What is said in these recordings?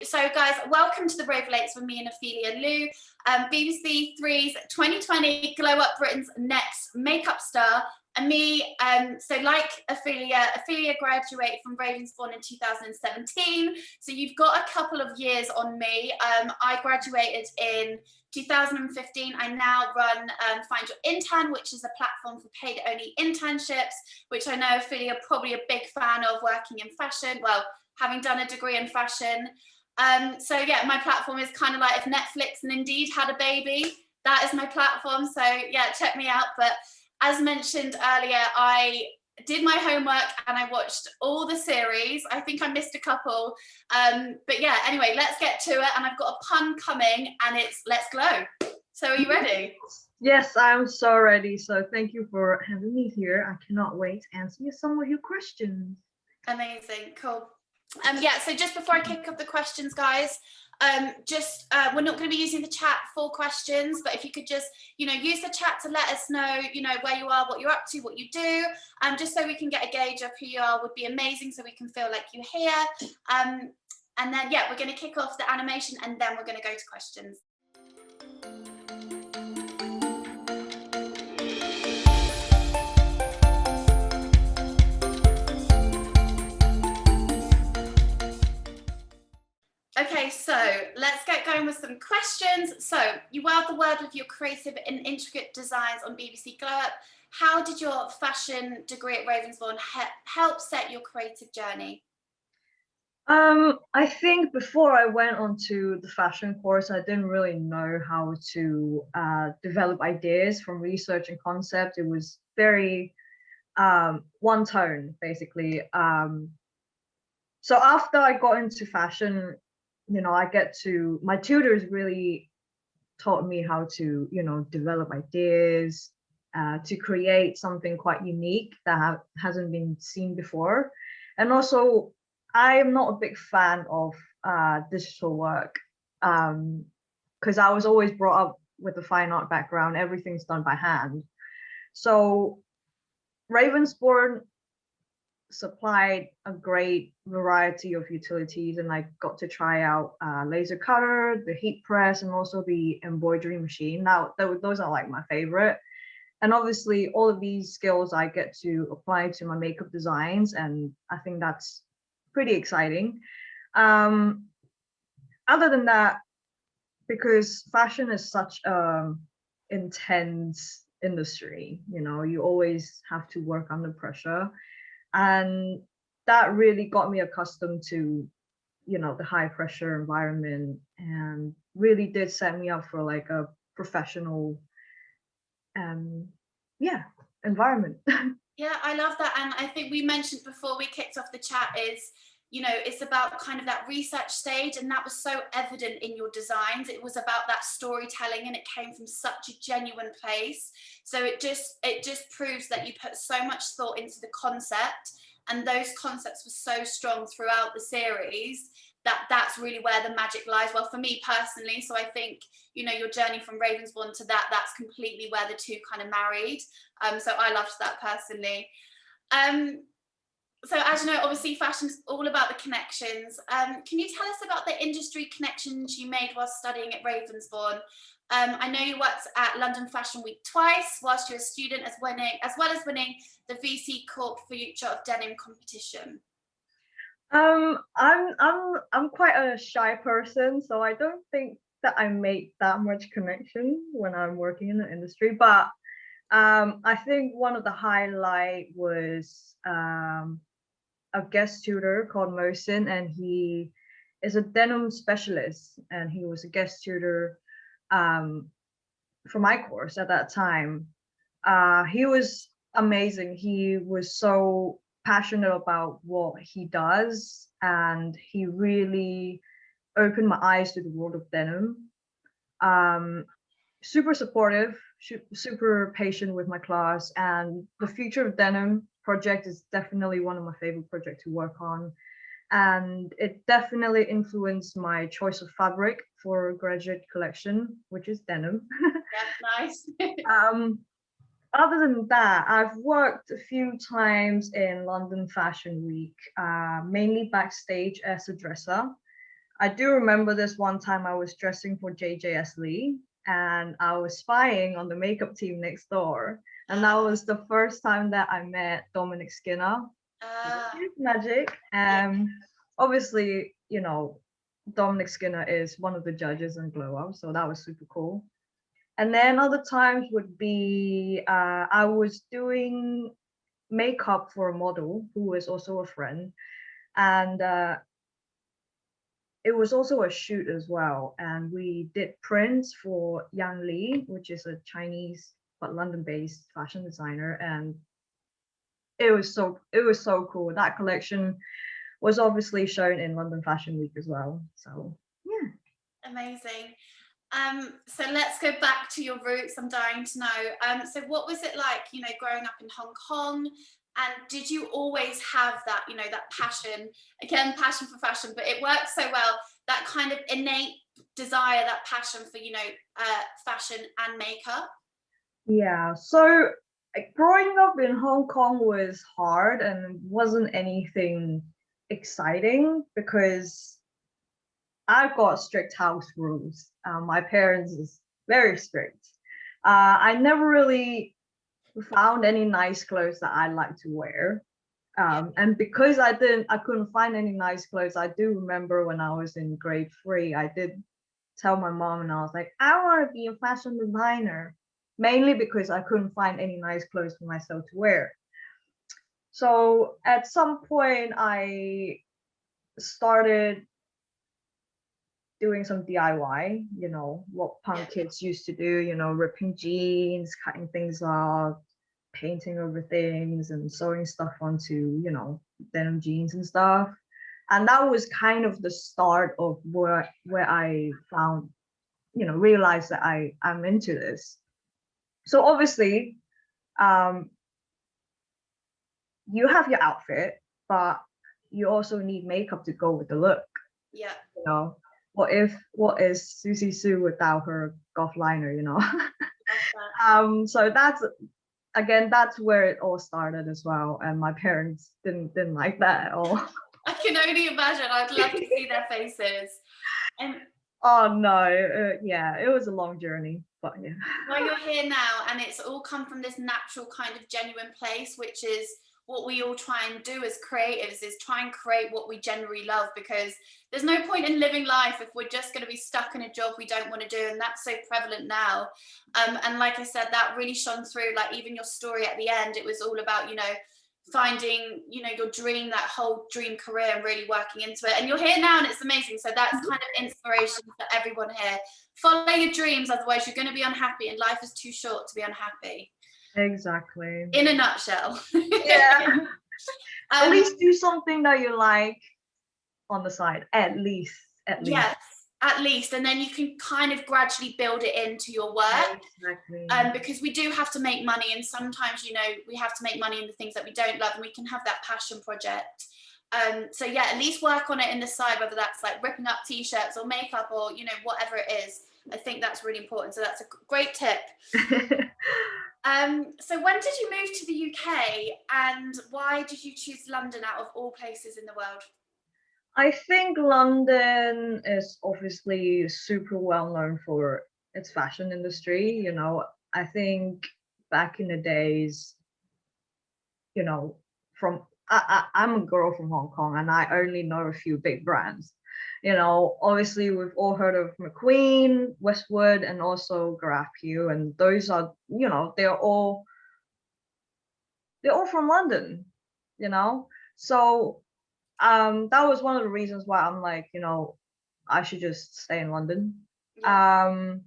So guys, welcome to the Ravensbourne with me and Ophelia Liu, BBC Three's 2020 Glow Up Britain's next makeup star. And me, so like Ophelia graduated from Ravensbourne in 2017. So you've got a couple of years on me. I graduated in 2015. I now run Find Your Intern, which is a platform for paid only internships, which I know Ophelia probably a big fan of, working in fashion. Well, having done a degree in fashion. So yeah, my platform is kind of like if Netflix and Indeed had a baby, that is my platform. So yeah, check me out. But as mentioned earlier, I did my homework and I watched all the series. I think I missed a couple. But yeah, anyway, let's get to it. And I've got a pun coming and it's let's glow. So are you ready? Yes, I'm so ready. So thank you for having me here. I cannot wait to answer you some of your questions. Amazing, cool. Yeah, so just before I kick off the questions, guys, we're not going to be using the chat for questions, but if you could just, use the chat to let us know, where you are, what you're up to, what you do, just so we can get a gauge of who you are would be amazing, so we can feel like you're here. And then, yeah, we're going to kick off the animation and then we're going to go to questions. Okay, so let's get going with some questions. So you wild the world with your creative and intricate designs on BBC Glow Up. How did your fashion degree at Ravensbourne help set your creative journey? I think before I went on to the fashion course, I didn't really know how to develop ideas from research and concept. It was very one tone, basically. So after I got into fashion, my tutors really taught me how to, develop ideas, to create something quite unique that hasn't been seen before. And also, I'm not a big fan of digital work because I was always brought up with a fine art background. Everything's done by hand. So Ravensbourne supplied a great variety of utilities, and I got to try out laser cutter, the heat press, and also the embroidery machine. Now those are like my favorite, and obviously all of these skills I get to apply to my makeup designs, and I think that's pretty exciting. Other than that, because fashion is such a intense industry, you always have to work under pressure. And that really got me accustomed to, the high pressure environment, and really did set me up for like a professional, environment. Yeah, I love that. And I think we mentioned before we kicked off the chat is, it's about kind of that research stage, and that was so evident in your designs. It was about that storytelling, and it came from such a genuine place. So it just proves that you put so much thought into the concept, and those concepts were so strong throughout the series that's really where the magic lies. Well, for me personally, so I think, your journey from Ravensbourne to that's completely where the two kind of married. So I loved that personally. So as you know, obviously fashion is all about the connections. Can you tell us about the industry connections you made while studying at Ravensbourne? I know you worked at London Fashion Week twice whilst you were a student, as well as winning the VC Corp Future of Denim competition. I'm quite a shy person, so I don't think that I make that much connection when I'm working in the industry. But I think one of the highlight was a guest tutor called Mohsin, and he is a denim specialist, and he was a guest tutor for my course at that time. He was amazing. He was so passionate about what he does, and he really opened my eyes to the world of denim. Super supportive, super patient with my class, and the Future of Denim project is definitely one of my favorite projects to work on, and it definitely influenced my choice of fabric for graduate collection, which is denim. That's nice. Other than that, I've worked a few times in London Fashion Week, mainly backstage as a dresser. I do remember this one time I was dressing for JJS Lee and I was spying on the makeup team next door. And that was the first time that I met Dominic Skinner. He's magic. Yeah. Obviously, you know, Dominic Skinner is one of the judges in Glow Up, so that was super cool. And then other times would be I was doing makeup for a model who was also a friend, and it was also a shoot as well. And we did prints for Yang Li, which is a Chinese but London-based fashion designer, and it was so cool. That collection was obviously shown in London Fashion Week as well. So yeah. Amazing. So let's go back to your roots. I'm dying to know. So what was it like, you know, growing up in Hong Kong? And did you always have that, you know, that passion, again, passion for fashion, but it works so well, that kind of innate desire, that passion for, you know, fashion and makeup? Yeah. So growing up in Hong Kong was hard and wasn't anything exciting because I've got strict house rules. My parents is very strict. I never really found any nice clothes that I like to wear. And because I couldn't find any nice clothes. I do remember when I was in grade 3, I did tell my mom and I was like, I want to be a fashion designer, mainly because I couldn't find any nice clothes for myself to wear. So at some point, I started doing some DIY, you know, what punk kids used to do, you know, ripping jeans, cutting things off, painting over things and sewing stuff onto, you know, denim jeans and stuff. And that was kind of the start of where I found, you know, realized that I'm into this. So obviously, um, you have your outfit, but you also need makeup to go with the look. Yeah. You know, what is Susie Sue without her goth liner, you know? So that's where it all started as well. And my parents didn't like that at all. I can only imagine. I'd love to see their faces. And Oh no, yeah, it was a long journey, but yeah. well, you're here now, and it's all come from this natural kind of genuine place, which is what we all try and do as creatives, is try and create what we genuinely love, because there's no point in living life if we're just going to be stuck in a job we don't want to do, and that's so prevalent now. And like I said, that really shone through, like even your story at the end, it was all about, you know, finding, you know, your dream, that whole dream career, and really working into it. And you're here now and it's amazing. So that's kind of inspiration for everyone here. Follow your dreams, otherwise you're going to be unhappy, and life is too short to be unhappy. Exactly. In a nutshell. Yeah. At least do something that you like on the side. At least. Yes, at least. And then you can kind of gradually build it into your work. Exactly. Because we do have to make money, and sometimes, you know, we have to make money in the things that we don't love, and we can have that passion project. So yeah, at least work on it in the side, whether that's like ripping up t-shirts or makeup or, you know, whatever it is. I think that's really important. So that's a great tip. So when did you move to the UK, and why did you choose London out of all places in the world? I think London is obviously super well known for its fashion industry. You know, I think back in the days, you know, I'm a girl from Hong Kong and I only know a few big brands. You know, obviously we've all heard of McQueen, Westwood, and also Grad, and those are, you know, they're all from London, you know. So that was one of the reasons why I'm like, you know, I should just stay in London. And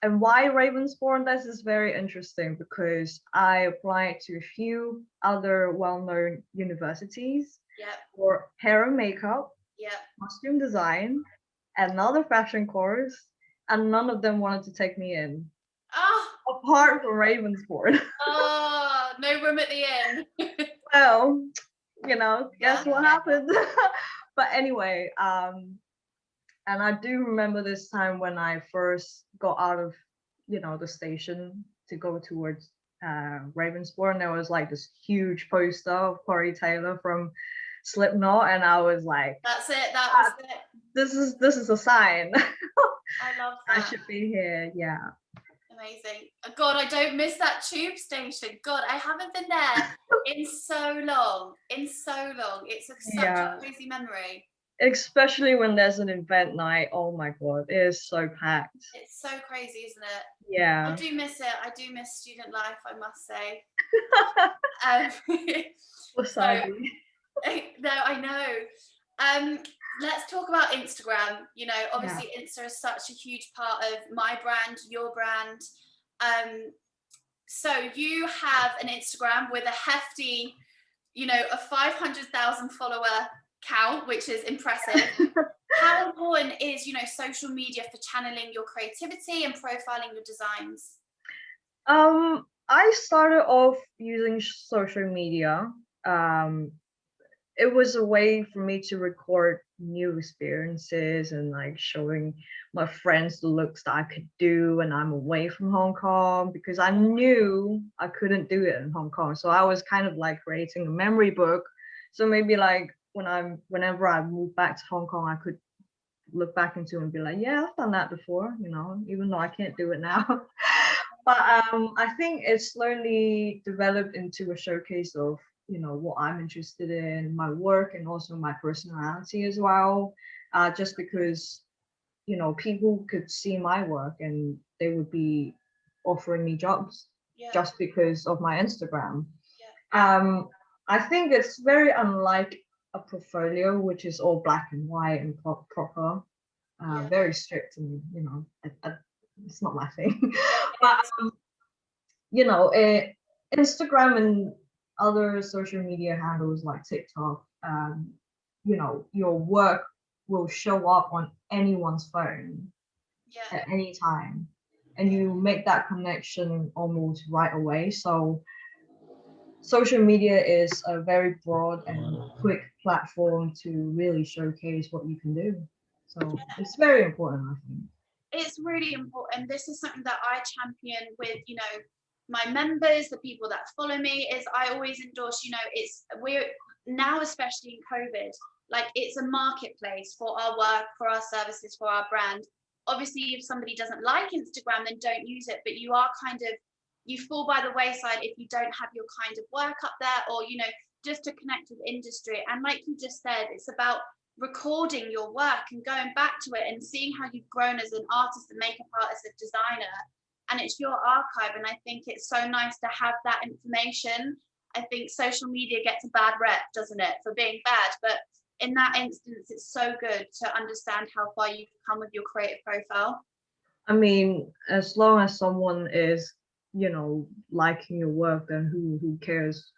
why Ravensbourne? This is very interesting because I applied to a few other well-known universities for hair and makeup, costume design, another fashion course, and none of them wanted to take me in. Apart from Ravensbourne. Oh, no room at the inn. Well, you know, guess what happened? But anyway, and I do remember this time when I first got out of, you know, the station to go towards Ravensbourne. There was like this huge poster of Corey Taylor from Slipknot, and I was like, that's it. That was it. this is a sign. I love I that. should be here. Yeah. Amazing. God, I don't miss that tube station. God, I haven't been there in so long. In so long. It's such Yeah. a crazy memory. Especially when there's an event night. Oh my God, it is so packed. It's so crazy, isn't it? I Yeah. do miss it. I do miss student life, I must say. Um, What's so, that? no, I know. Let's talk about Instagram. You know, Yeah. obviously Insta is such a huge part of my brand, your brand. So you have an Instagram with a hefty, you know, a 500,000 follower count, which is impressive. How important is, you know, social media for channeling your creativity and profiling your designs? I started off using social media. Um, it was a way for me to record new experiences and like showing my friends the looks that I could do when I'm away from Hong Kong, because I knew I couldn't do it in Hong Kong. So I was kind of like creating a memory book. So maybe like whenever I move back to Hong Kong, I could look back into and be like, yeah, I've done that before, you know, even though I can't do it now. But I think it's slowly developed into a showcase of, you know, what I'm interested in, my work, and also my personality as well. Just because, you know, people could see my work and they would be offering me jobs Yeah, just because of my Instagram. yeah, I think it's very unlike a portfolio, which is all black and white and proper, yeah, very strict, and you know, it's not my thing. yeah, But you know, Instagram and other social media handles like TikTok, you know, your work will show up on anyone's phone yeah, at any time, and you make that connection almost right away. So social media is a very broad and quick platform to really showcase what you can do. So it's very important, I think. it's really important. This is something that I champion with, you know, my members, the people that follow me, is I always endorse, you know, we're now, especially in COVID, like it's a marketplace for our work, for our services, for our brand. Obviously, if somebody doesn't like Instagram, then don't use it, but you are kind of, you fall by the wayside if you don't have your kind of work up there, or, you know, just to connect with industry. And like you just said, it's about recording your work and going back to it and seeing how you've grown as an artist, a makeup artist, a designer, and it's your archive. And I think it's so nice to have that information. I think social media gets a bad rep, doesn't it, for being bad, but in that instance it's so good to understand how far you've come with your creative profile. I mean, as long as someone is, you know, liking your work, then who cares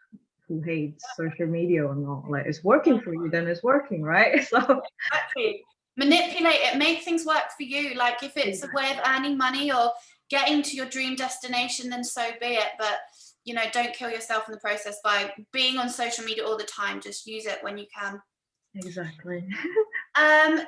who hates social media or not? Like, it's working for you, then it's working, right? So Exactly. Manipulate it, make things work for you. Like if it's a way of earning money or getting to your dream destination, then so be it. But you know, don't kill yourself in the process by being on social media all the time. Just use it when you can. exactly.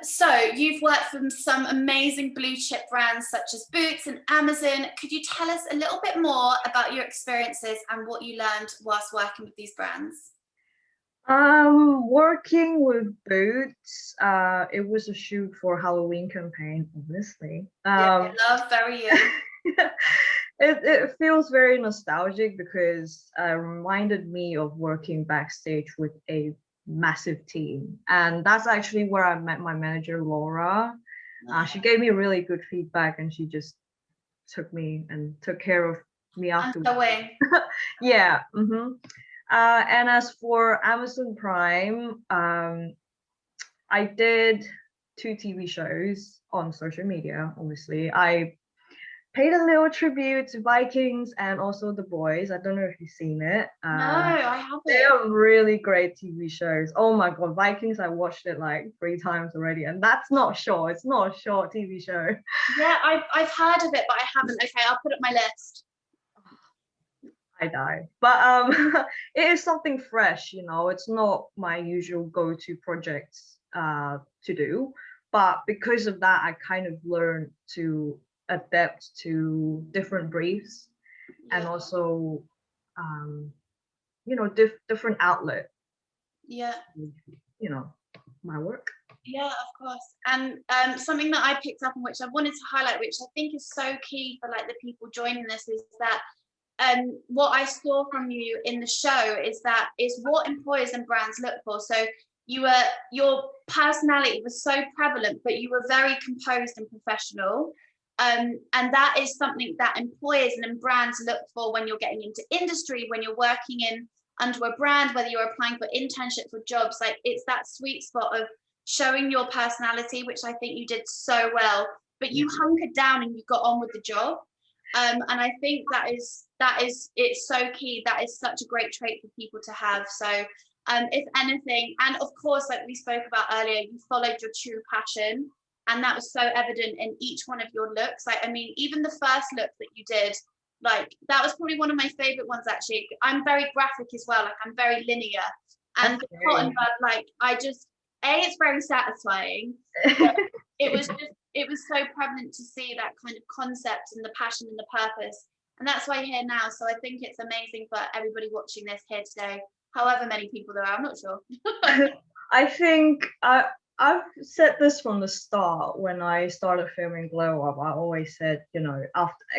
So you've worked for some amazing blue chip brands such as Boots and Amazon. Could you tell us a little bit more about your experiences and what you learned whilst working with these brands? Working with Boots, it was a shoot for Halloween campaign, obviously. Yeah, love, very you. It feels very nostalgic because it reminded me of working backstage with a massive team. And that's actually where I met my manager, Laura. She gave me really good feedback, and she just took me and took care of me And afterwards. the way. Yeah. And as for Amazon Prime, I did 2 TV shows on social media. Obviously, I paid a little tribute to Vikings and also The Boys. I don't know if you've seen it. No, I They haven't. are really great TV shows. Oh my God, Vikings! I watched it like 3 times already, and that's not short. It's not a short TV show. Yeah, I've heard of it, but I haven't. Okay, I'll put it on my list. I die. But it is something fresh, you know. It's not my usual go-to projects to do. But because of that, I kind of learned to adapt to different briefs, and Yeah, also you know, different outlet, yeah. you know, my work. Yeah, of course. And something that I picked up on, which I wanted to highlight, which I think is so key for like the people joining this, is that what I saw from you in the show is what employers and brands look for. So your personality was so prevalent, but you were very composed and professional. And that is something that employers and brands look for when you're getting into industry, when you're working in under a brand, whether you're applying for internships or jobs. Like, it's that sweet spot of showing your personality, which I think you did so well. But you hunkered down and you got on with the job. And I think that is it's so key. That is such a great trait for people to have. So if anything, and of course, like we spoke about earlier, you followed your true passion, and that was so evident in each one of your looks. Like, I mean, even the first look that you did, like, that was probably one of my favorite ones, actually. I'm very graphic as well, like I'm very linear, and the cotton bud, like, it's very satisfying. It was so prevalent to see that kind of concept and the passion and the purpose, and that's why you're here now. So I think it's amazing for everybody watching this here today, however many people there are, I'm not sure. I think I've said this from the start. When I started filming Glow Up, I always said, you know,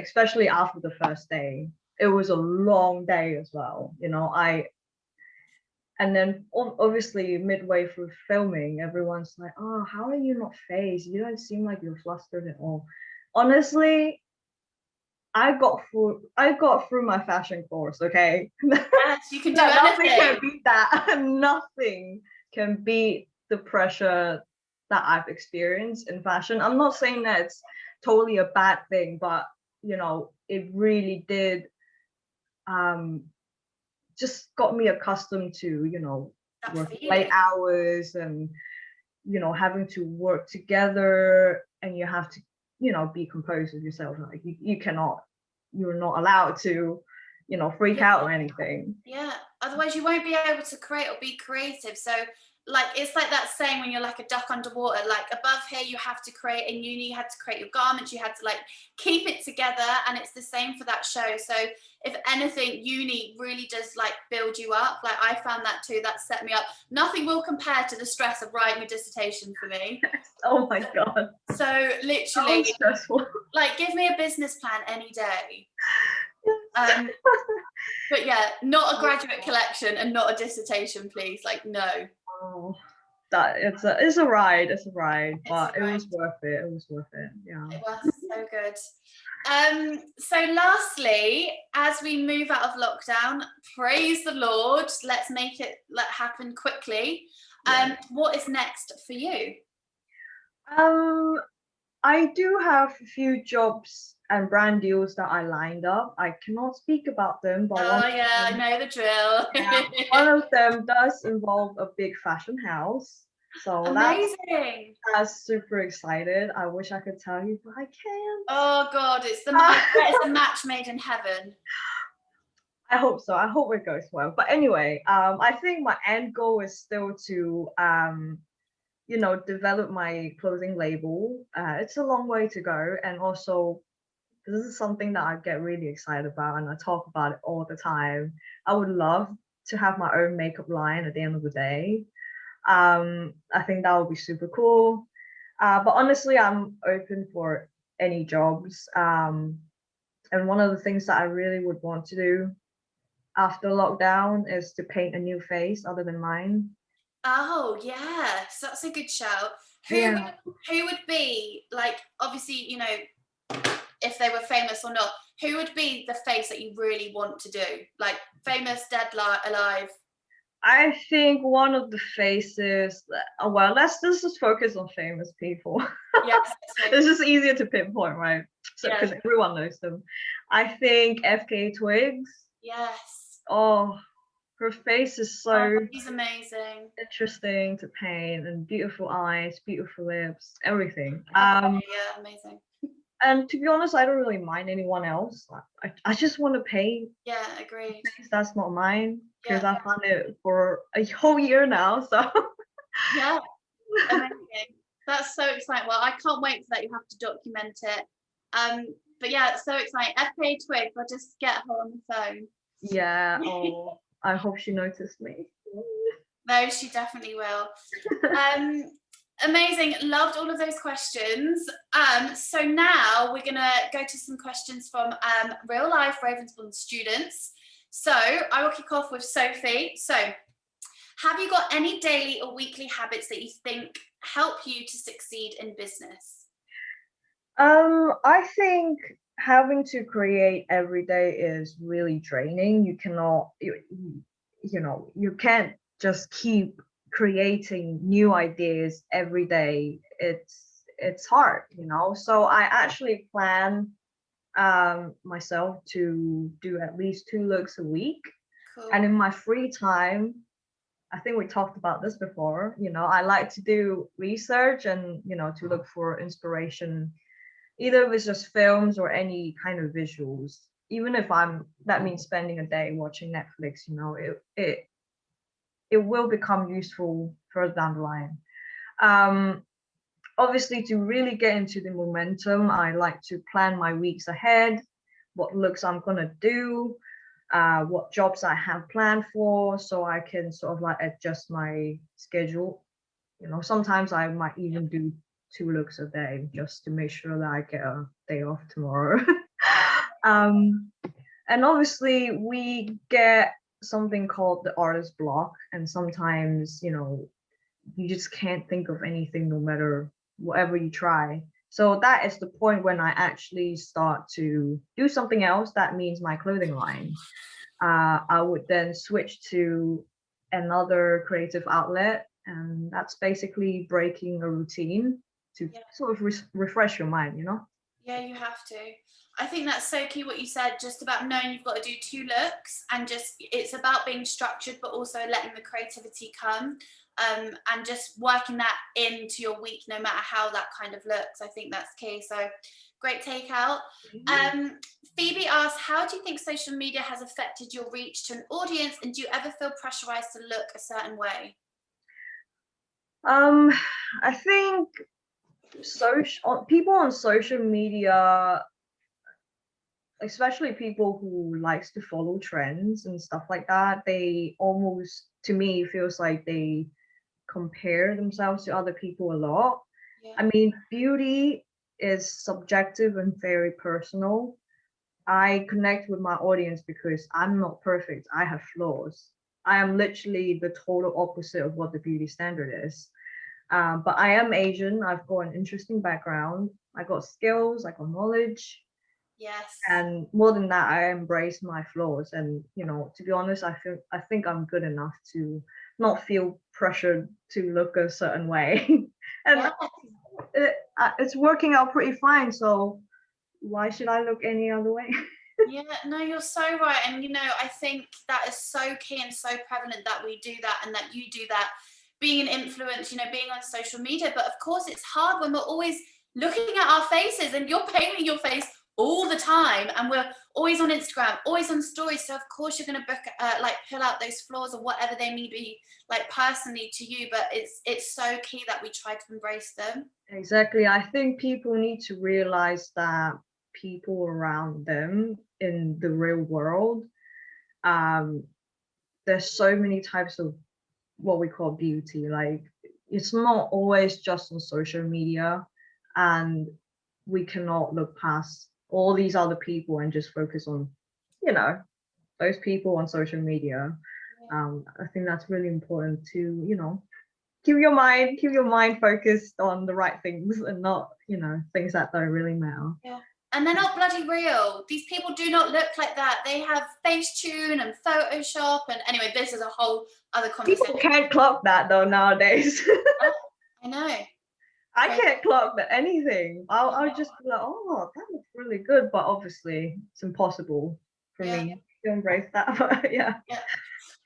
especially after the first day, it was a long day as well. You know, and then obviously midway through filming, everyone's like, "Oh, how are you not phased? You don't seem like you're flustered at all." Honestly, I got through my fashion course. Okay, Yes, you can do nothing anything. can beat that. Nothing can beat the pressure that I've experienced in fashion. I'm not saying that it's totally a bad thing, but you know, it really did just got me accustomed to, you know, working late hours and, you know, having to work together, and you have to, you know, be composed with yourself. Like you're not allowed to, you know, freak out or anything. Yeah, otherwise you won't be able to create or be creative. So like, it's like that saying, when you're like a duck underwater, like above here you have to create, in uni you had to create your garments, you had to like keep it together, and it's the same for that show. So if anything, uni really does like build you up. Like, I found that too, that set me up. Nothing will compare to the stress of writing a dissertation for me. Oh my god, so literally, stressful. like, give me a business plan any day. But yeah, not a graduate collection and not a dissertation, please. Like, no. Oh, that it's a ride. It's a ride, but it was worth it. It was worth it. Yeah. It was so good. So lastly, as we move out of lockdown, praise the Lord, let's make it happen quickly. What is next for you? I do have a few jobs and brand deals that I lined up. I cannot speak about them, but I know the drill. one of them does involve a big fashion house. So amazing. That's super excited. I wish I could tell you, but I can't. Oh God, it's a match made in heaven. I hope so. I hope it goes well. But anyway, I think my end goal is still to you know, develop my clothing label. It's a long way to go, and also this is something that I get really excited about, and I talk about it all the time. I would love to have my own makeup line at the end of the day. I think that would be super cool. But honestly, I'm open for any jobs. And one of the things that I really would want to do after lockdown is to paint a new face other than mine. Oh yes, that's a good shout. Who would be, like, obviously, you know, if they were famous or not, who would be the face that you really want to do? Like, famous, dead, alive? I think one of the faces, well, let's just focus on famous people. Yes. It's just easier to pinpoint, right? So because everyone knows them. I think FK Twigs. Yes. Oh, her face is so she's amazing. Interesting to paint, and beautiful eyes, beautiful lips, everything. Yeah, amazing. And to be honest, I don't really mind anyone else. I just want to paint. Yeah, agreed. That's not mine, because I've done it for a whole year now. So yeah, amazing. That's so exciting. Well, I can't wait for that. You have to document it. But yeah, it's so exciting. FK Twig, I'll just get her on the phone. Yeah. Oh, I hope she noticed me. No, she definitely will. Amazing. Loved all of those questions. So now we're gonna go to some questions from real life Ravensbourne students. So I will kick off with Sophie. So have you got any daily or weekly habits that you think help you to succeed in business? I think having to create every day is really draining. You cannot, you can't just keep creating new ideas every day. It's hard, So I actually plan myself to do at least 2 looks a week. Cool. And in my free time, I think we talked about this before, I like to do research and, to look for inspiration, either if it's just films or any kind of visuals. Even if that means spending a day watching Netflix, it will become useful further down the line. Obviously, to really get into the momentum, I like to plan my weeks ahead, what looks I'm gonna do, what jobs I have planned for, so I can sort of like adjust my schedule. Sometimes I might even do 2 looks a day just to make sure that I get a day off tomorrow. And obviously we get something called the artist block, and sometimes you just can't think of anything no matter whatever you try. So that is the point when I actually start to do something else. That means my clothing line. I would then switch to another creative outlet, and that's basically breaking a routine to sort of refresh your mind. Yeah, you have to. I think that's so key what you said, just about knowing you've got to do 2 looks, and just it's about being structured but also letting the creativity come, and just working that into your week no matter how that kind of looks. I think that's key. So great takeout. Phoebe asks, how do you think social media has affected your reach to an audience, and do you ever feel pressurized to look a certain way? I think people on social media, especially people who likes to follow trends and stuff like that, they almost, to me, feels like they compare themselves to other people a lot. I mean, beauty is subjective and very personal. I connect with my audience because I'm not perfect. I have flaws. I am literally the total opposite of what the beauty standard is. But I am Asian. I've got an interesting background. I got skills. I got knowledge. Yes. And more than that, I embrace my flaws. And to be honest, I think I'm good enough to not feel pressured to look a certain way. And it's working out pretty fine. So why should I look any other way? Yeah, no, you're so right. And I think that is so key and so prevalent that we do that and that you do that, being an influence, being on social media. But of course it's hard when we're always looking at our faces, and you're painting your face all the time, and we're always on Instagram, always on stories. So of course you're going to pull out those flaws or whatever they may be, like personally to you. But it's so key that we try to embrace them. Exactly. I think people need to realize that people around them in the real world, there's so many types of what we call beauty. Like, it's not always just on social media, and we cannot look past all these other people and just focus on those people on social media. I think that's really important to keep your mind focused on the right things, and not things that don't really matter. Yeah. And they're not bloody real. These people do not look like that. They have Facetune and Photoshop. And anyway, this is a whole other conversation. People can't clock that though nowadays. I know. I can't clock that anything. I'll just be like, oh, that looks really good, but obviously it's impossible for me to embrace that. But yeah.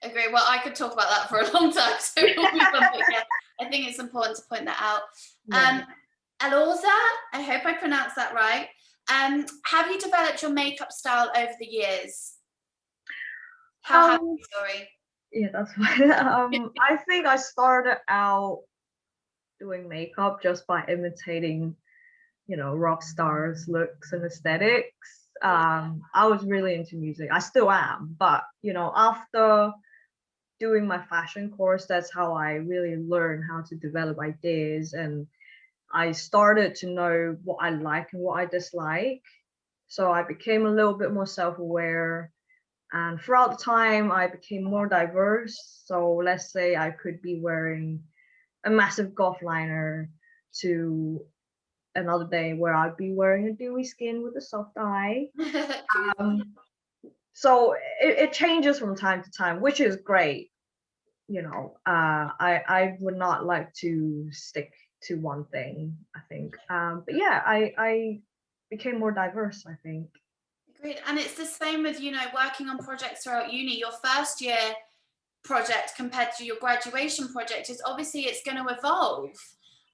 Agree. Well, I could talk about that for a long time. So I think it's important to point that out. Alorza, I hope I pronounced that right. Have you developed your makeup style over the years? How happy, sorry. Yeah, that's fine. I think I started out doing makeup just by imitating, rock stars' looks and aesthetics. I was really into music. I still am, but after doing my fashion course, that's how I really learned how to develop ideas, and I started to know what I like and what I dislike. So I became a little bit more self-aware, and throughout the time I became more diverse. So let's say I could be wearing a massive goth liner to another day where I'd be wearing a dewy skin with a soft eye. Um, so it changes from time to time, which is great. I would not like to stick to one thing, I think. But yeah, I became more diverse, I think. Great. And it's the same with, working on projects throughout uni. Your first year project compared to your graduation project is obviously it's going to evolve.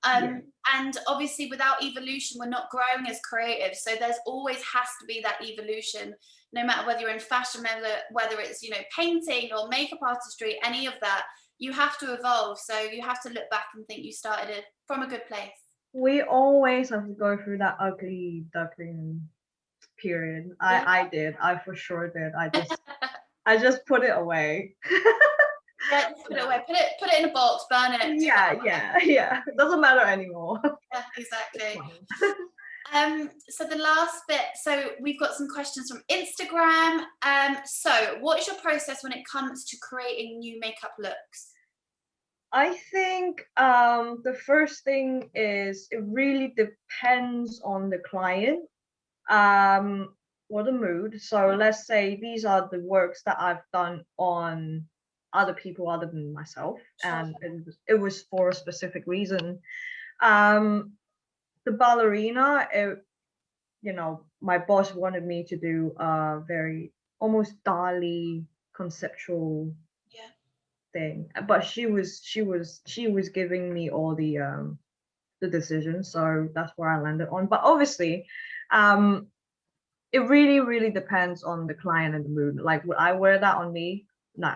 Yeah. And obviously without evolution, we're not growing as creatives. So there's always has to be that evolution, no matter whether you're in fashion, whether it's, painting or makeup artistry, any of that, you have to evolve. So you have to look back and think you started it from a good place. We always have to go through that ugly duckling period. Yeah. I for sure did. I just put it away. Yeah, just put it away. Put it in a box, burn it. Yeah. It doesn't matter anymore. Yeah, exactly. So the last bit, so we've got some questions from Instagram. So what is your process when it comes to creating new makeup looks? I think the first thing is it really depends on the client or the mood. So let's say these are the works that I've done on other people other than myself, and it was for a specific reason. The ballerina, my boss wanted me to do a very almost Dali conceptual thing, but she was giving me all the decisions, so that's where I landed on. But obviously, it really depends on the client and the mood. Like, would I wear that on me? No.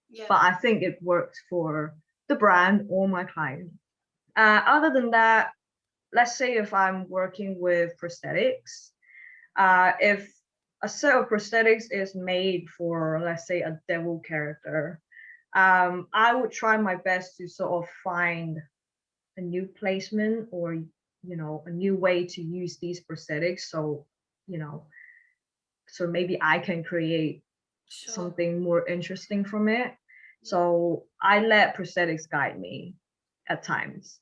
Yeah. But I think it works for the brand or my client. Other than that, let's say if I'm working with prosthetics, if a set of prosthetics is made for, let's say, a devil character, I would try my best to sort of find a new placement or a new way to use these prosthetics. So maybe I can create something more interesting from it. So I let prosthetics guide me at times.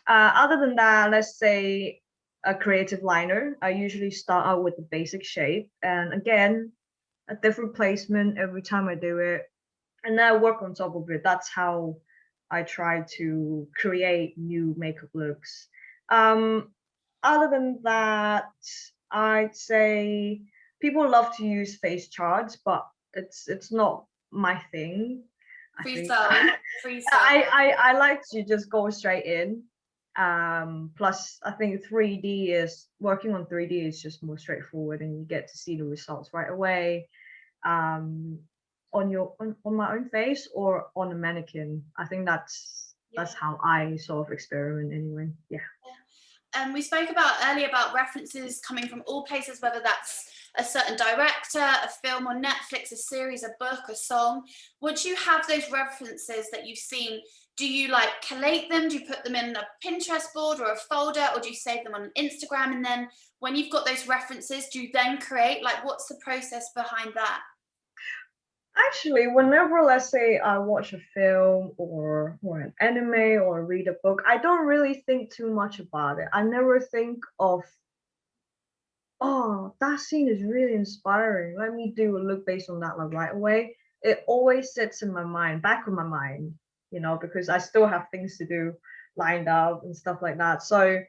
Other than that, let's say a creative liner, I usually start out with the basic shape, and again, a different placement every time I do it, and then I work on top of it. That's how I try to create new makeup looks. Other than that, I'd say people love to use face charts, but it's not my thing. Freestyle. I like to just go straight in. Plus I think 3D is working on 3D is just more straightforward, and you get to see the results right away. On my own face or on a mannequin. I think that's how I sort of experiment anyway. Yeah. We spoke about earlier about references coming from all places, whether that's a certain director, a film on Netflix, a series, a book, a song. Once you have those references that you've seen, do you collate them? Do you put them in a Pinterest board or a folder, or do you save them on Instagram? And then when you've got those references, do you then create? What's the process behind that? Actually, whenever, let's say, I watch a film or an anime or read a book, I don't really think too much about it. I never think of, oh, that scene is really inspiring. Let me do a look based on that right away. It always sits in my mind, back of my mind, because I still have things to do lined up and stuff like that. So,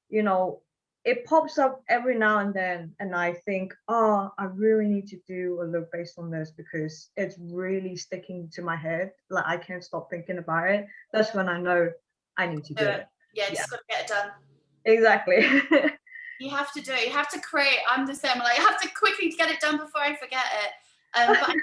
you know, it pops up every now and then, and I think, oh, I really need to do a look based on this because it's really sticking to my head. Like, I can't stop thinking about it. That's when I know I need to do it. Yeah, just got to get it done. Exactly. You have to do it. You have to create. I'm the same. I have to quickly get it done before I forget it. But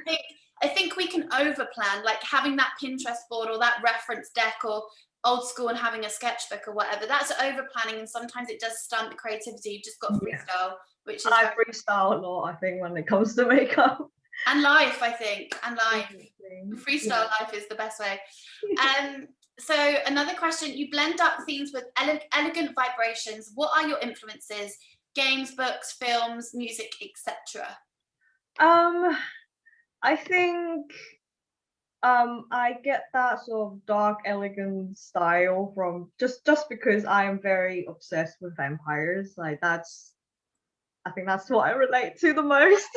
I think we can overplan, having that Pinterest board or that reference deck or old school and having a sketchbook or whatever. That's over planning, and sometimes it does stunt the creativity. You've just got freestyle, which is I freestyle a lot, I think, when it comes to makeup. And life, I think, and life. Interesting. Freestyle life is the best way. So another question, you blend up themes with elegant vibrations. What are your influences? Games, books, films, music, etc. I think I get that sort of dark, elegant style from just because I am very obsessed with vampires. Like I think that's what I relate to the most.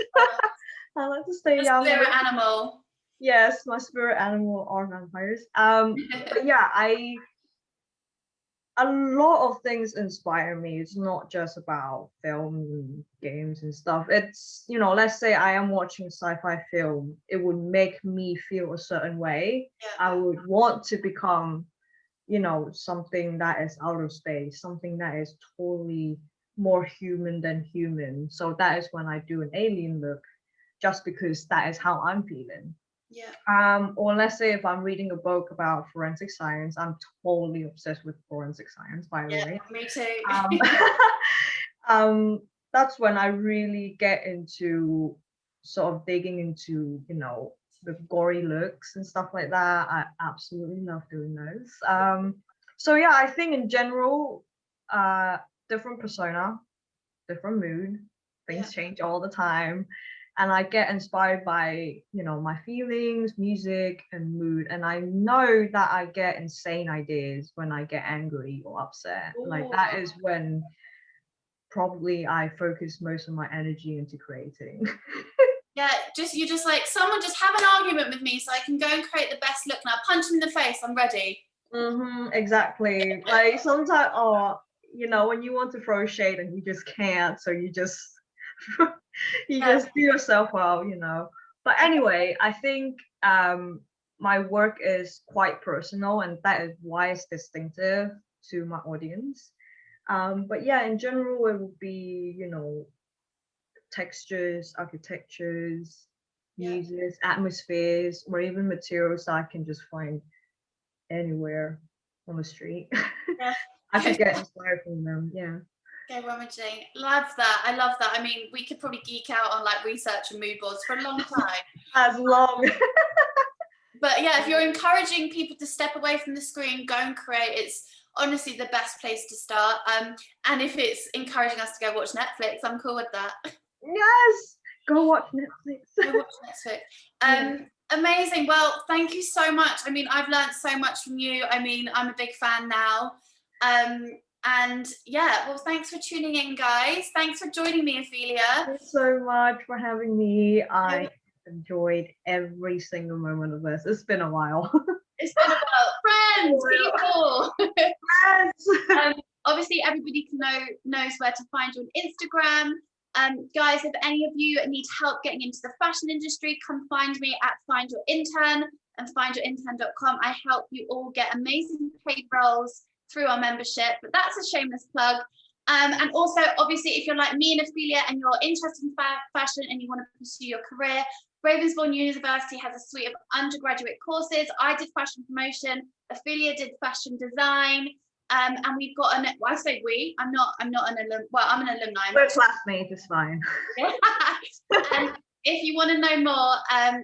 I like to stay young. Spirit animal. Yes, my spirit animal are vampires. But yeah, a lot of things inspire me. It's not just about film and games and stuff. It's, let's say I am watching a sci-fi film, it would make me feel a certain way. Yeah. I would want to become, something that is out of space, something that is totally more human than human. So that is when I do an alien look, just because that is how I'm feeling. Yeah. Or let's say if I'm reading a book about forensic science, I'm totally obsessed with forensic science, by the way. Me too. That's when I really get into sort of digging into, the gory looks and stuff like that. I absolutely love doing those. So yeah, I think in general, different persona, different mood, things change all the time, and I get inspired by my feelings, music, and mood. And I know that I get insane ideas when I get angry or upset. Ooh. Like that is when probably I focus most of my energy into creating. Yeah, you're just like, someone just have an argument with me so I can go and create the best look now. Punch him in the face, I'm ready. Exactly. Like sometimes, when you want to throw shade and you just can't, so you just just do yourself well, But anyway, I think my work is quite personal, and that is why it's distinctive to my audience. But yeah, in general, it would be, textures, architectures, music, atmospheres, or even materials that I can just find anywhere on the street. Yeah. I could get inspired from them. Yeah. Go rummaging. Love that. I love that. I mean, we could probably geek out on like research and mood boards for a long time. As long. But yeah, if you're encouraging people to step away from the screen, go and create, it's honestly the best place to start. And if it's encouraging us to go watch Netflix, I'm cool with that. Yes, go watch Netflix. Go watch Netflix. Amazing. Well, thank you so much. I mean, I've learned so much from you. I mean, I'm a big fan now. And yeah, well, thanks for tuning in, guys. Thanks for joining me, Ophelia. Thank you so much for having me. I enjoyed every single moment of this. It's been a while. It's been a while. Friends, people. Friends. Obviously, everybody knows where to find you on Instagram. Guys, if any of you need help getting into the fashion industry, come find me at Find Your Intern and findyourintern.com. I help you all get amazing paid roles through our membership, but that's a shameless plug. And also, obviously, if you're like me and Ophelia and you're interested in fashion and you want to pursue your career, Ravensbourne University has a suite of undergraduate courses. I did fashion promotion, Ophelia did fashion design, and we've got I say we, I'm not an alum, well, I'm an alumni. We're classmates, it's fine. And if you want to know more,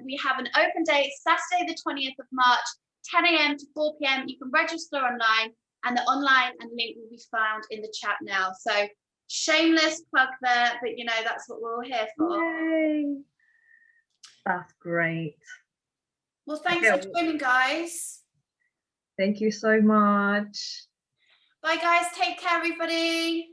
we have an open day, Saturday the 20th of March, 10 a.m. to 4 p.m. You can register online, and the online and link will be found in the chat now. So shameless plug there, but that's what we're all here for. Yay. That's great. Well, thanks for joining, guys. Thank you so much. Bye, guys. Take care, everybody.